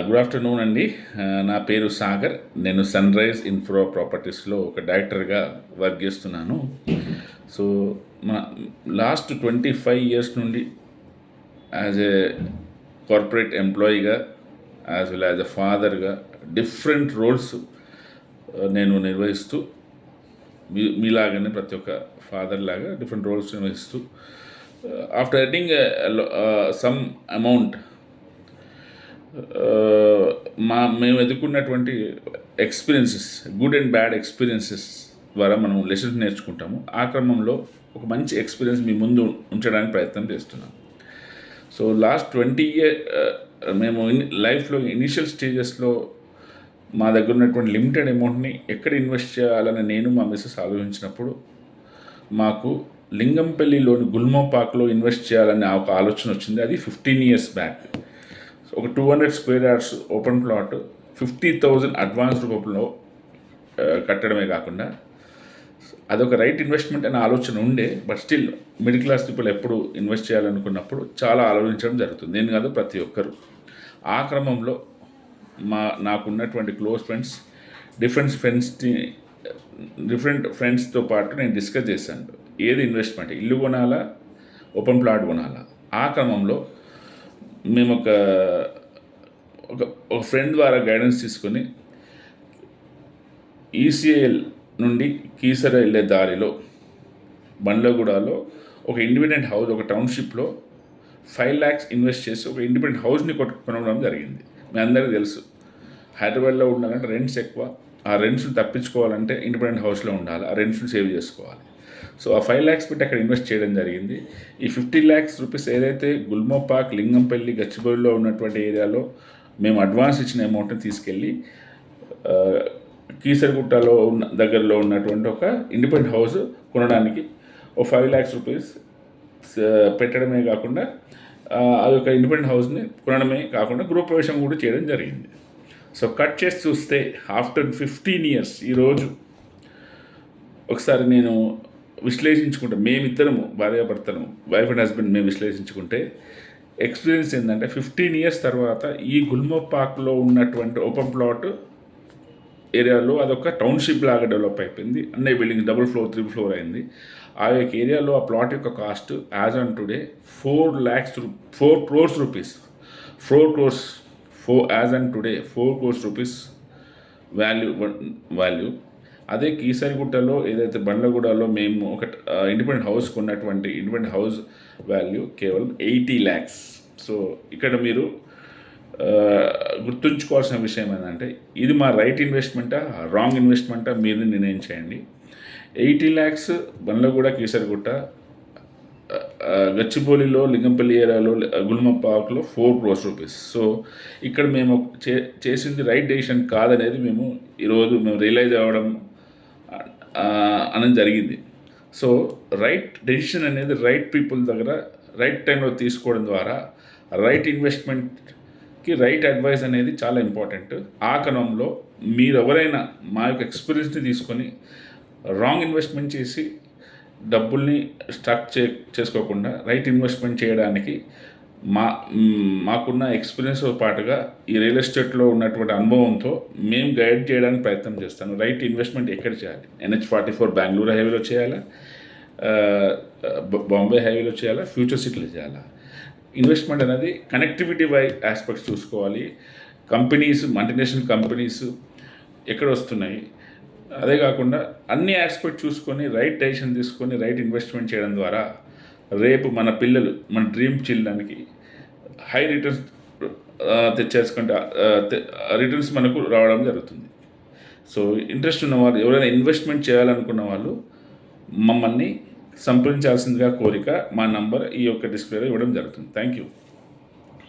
Good afternoon అండి. నా పేరు సాగర్. నేను సన్‌రైజ్ ఇన్ఫ్రా ప్రాపర్టీస్‌లో ఒక డైరెక్టర్‌గా వర్క్ చేస్తున్నాను. సో, మా లాస్ట్ 25 ఇయర్స్ నుండి యాజ్ ఏ కార్పొరేట్ ఎంప్లాయీగా, యాజ్ వెల్ యాజ్ ఎ ఫాదర్‌గా డిఫరెంట్ రోల్స్ నేను నిర్వహిస్తూ, మీలాగానే ప్రతి ఒక్క ఫాదర్ లాగా డిఫరెంట్ రోల్స్ నిర్వహిస్తూ, ఆఫ్టర్ ఎర్నింగ్ సమ్ అమౌంట్, మేము ఎదుర్కొన్నటువంటి experiences, good and bad experiences ద్వారా మనం లెసన్స్ నేర్చుకుంటాము. ఆ క్రమంలో ఒక మంచి ఎక్స్పీరియన్స్ మీ ముందు ఉంచడానికి ప్రయత్నం చేస్తున్నాం. సో లాస్ట్ 20 ఇయర్ మేము లైఫ్లో ఇనిషియల్ స్టేజెస్లో మా దగ్గర ఉన్నటువంటి లిమిటెడ్ అమౌంట్ని ఎక్కడ ఇన్వెస్ట్ చేయాలని నేను మా మిస్సెస్ ఆలోచించినప్పుడు, మాకు లింగంపల్లిలోని గుల్మోపాక్లో ఇన్వెస్ట్ చేయాలనే ఒక ఆలోచన వచ్చింది. అది 15 ఇయర్స్ బ్యాక్. ఒక 200 square yards open plot 50,000 advance రూపంలో కట్టడమే కాకుండా అదొక రైట్ ఇన్వెస్ట్మెంట్ అనే ఆలోచన ఉండే. But still middle class people ఎప్పుడు ఇన్వెస్ట్ చేయాలనుకున్నప్పుడు చాలా ఆలోచించడం జరుగుతుంది. నేను కాదు, ప్రతి ఒక్కరు. ఆ క్రమంలో నాకున్నటువంటి క్లోజ్ ఫ్రెండ్స్, డిఫరెంట్ ఫ్రెండ్స్తో పాటు నేను డిస్కస్ చేశాను, ఏది ఇన్వెస్ట్మెంట్, ఇల్లు కొనాలా, ఓపెన్ ప్లాట్ కొనాలా. ఆ క్రమంలో మేము ఒక ఫ్రెండ్ ద్వారా గైడెన్స్ తీసుకొని ఈసీఐఎల్ నుండి కీసర వెళ్ళే దారిలో బండ్లగూడలో ఒక ఇండిపెండెంట్ హౌస్, ఒక టౌన్షిప్లో 5 lakhs ఇన్వెస్ట్ చేసి ఒక ఇండిపెండెంట్ హౌస్ని కొనడం జరిగింది. మీ అందరికీ తెలుసు, హైదరాబాద్లో ఉండాలంటే రెంట్స్ ఎక్కువ. ఆ రెంట్స్ని తప్పించుకోవాలంటే ఇండిపెండెంట్ హౌస్లో ఉండాలి, ఆ రెంట్స్ని సేవ్ చేసుకోవాలి. సో ఆ 5 lakhs పెట్టి అక్కడ ఇన్వెస్ట్ చేయడం జరిగింది. ఈ 50 lakhs రూపీస్ ఏదైతే గుల్మోపాక్, లింగంపల్లి, గచ్చిబౌలిలో ఉన్నటువంటి ఏరియాలో మేము అడ్వాన్స్ ఇచ్చిన అమౌంట్ని తీసుకెళ్ళి కీసరగుట్టలో దగ్గరలో ఉన్నటువంటి ఒక ఇండిపెండెంట్ హౌస్ కొనడానికి ఒక 5 lakhs రూపీస్ పెట్టడమే కాకుండా, అదొక ఇండిపెండెంట్ హౌస్ని కొనడమే కాకుండా గృహప్రవేశం కూడా చేయడం జరిగింది. సో కట్ చేసి చూస్తే ఆఫ్టర్ 15 ఇయర్స్ ఈరోజు ఒకసారి నేను విశ్లేషించుకుంటే, మేమిద్దరము భార్యాభర్తలము, వైఫ్ అండ్ హస్బెండ్, మేము విశ్లేషించుకుంటే ఎక్స్పీరియన్స్ ఏంటంటే 15 ఇయర్స్ తర్వాత ఈ గుల్మోపాక్లో ఉన్నటువంటి ఓపెన్ ప్లాట్ ఏరియాలో అదొక టౌన్షిప్ లాగా డెవలప్ అయిపోయింది. అన్ని బిల్డింగ్ డబుల్ ఫ్లోర్, 3 floor అయింది. ఆ యొక్క ఏరియాలో ఆ ప్లాట్ యొక్క cost as on today 4 crores rupees, 4 crores as on today 4 crores rupees value. అదే కీసరగుట్టలో ఏదైతే బండ్లగూడలో మేము ఒక ఇండిపెండెంట్ హౌస్ కొన్నటువంటి ఇండిపెండెంట్ హౌస్ వాల్యూ కేవలం 80 lakhs. సో ఇక్కడ మీరు గుర్తుంచుకోవాల్సిన విషయం ఏంటంటే, ఇది మా రైట్ ఇన్వెస్ట్మెంటా, రాంగ్ ఇన్వెస్ట్మెంటా మీరు నిర్ణయం చేయండి. 80 lakhs బండ్లగూడ, కీసరగుట్ట, గచ్చిబౌలిలో, లింగంపల్లి ఏరియాలో, గుల్మపాక్లో 4 crores రూపీస్. సో ఇక్కడ మేము చేసింది రైట్ డెసిషన్ కాదనేది ఈరోజు మేము రియలైజ్ అవ్వడం అనేది జరిగింది. సో రైట్ డెసిషన్ అనేది రైట్ పీపుల్ దగ్గర రైట్ టైంలో తీసుకోవడం ద్వారా రైట్ ఇన్వెస్ట్మెంట్కి రైట్ అడ్వైస్ అనేది చాలా ఇంపార్టెంట్. ఆ క్రమంలో మీరు ఎవరైనా మా యొక్క ఎక్స్పీరియన్స్ని తీసుకొని రాంగ్ ఇన్వెస్ట్మెంట్ చేసి డబ్బుల్ని స్టక్ చేసుకోకుండా రైట్ ఇన్వెస్ట్మెంట్ చేయడానికి మాకున్న ఎక్స్పీరియన్స్తో పాటుగా ఈ రియల్ ఎస్టేట్లో ఉన్నటువంటి అనుభవంతో మేము గైడ్ చేయడానికి ప్రయత్నం చేస్తాను. రైట్ ఇన్వెస్ట్మెంట్ ఎక్కడ చేయాలి, NH44 బెంగళూరు హైవేలో చేయాలా, బాంబే హైవేలో చేయాలా, ఫ్యూచర్ సిటీలో చేయాలా? ఇన్వెస్ట్మెంట్ అనేది కనెక్టివిటీ ఆస్పెక్ట్స్ చూసుకోవాలి. కంపెనీస్, మల్టీనేషనల్ కంపెనీస్ ఎక్కడ వస్తున్నాయి, అదే కాకుండా అన్ని ఆస్పెక్ట్ చూసుకొని రైట్ డెసిషన్ తీసుకొని రైట్ ఇన్వెస్ట్మెంట్ చేయడం ద్వారా రేపు మన పిల్లలు, మన డ్రీమ్ చిల్డ్రన్కి హై రిటర్న్స్ తెచ్చేసుకుంటే రిటర్న్స్ మనకు రావడం జరుగుతుంది. సో ఇంట్రెస్ట్ ఉన్నవాళ్ళు, ఎవరైనా ఇన్వెస్ట్మెంట్ చేయాలనుకున్న వాళ్ళు మమ్మల్ని సంప్రదించాల్సిందిగా కోరిక. మా నంబర్ ఈ యొక్క డిస్ప్లేలో ఇవ్వడం జరుగుతుంది. Thank you.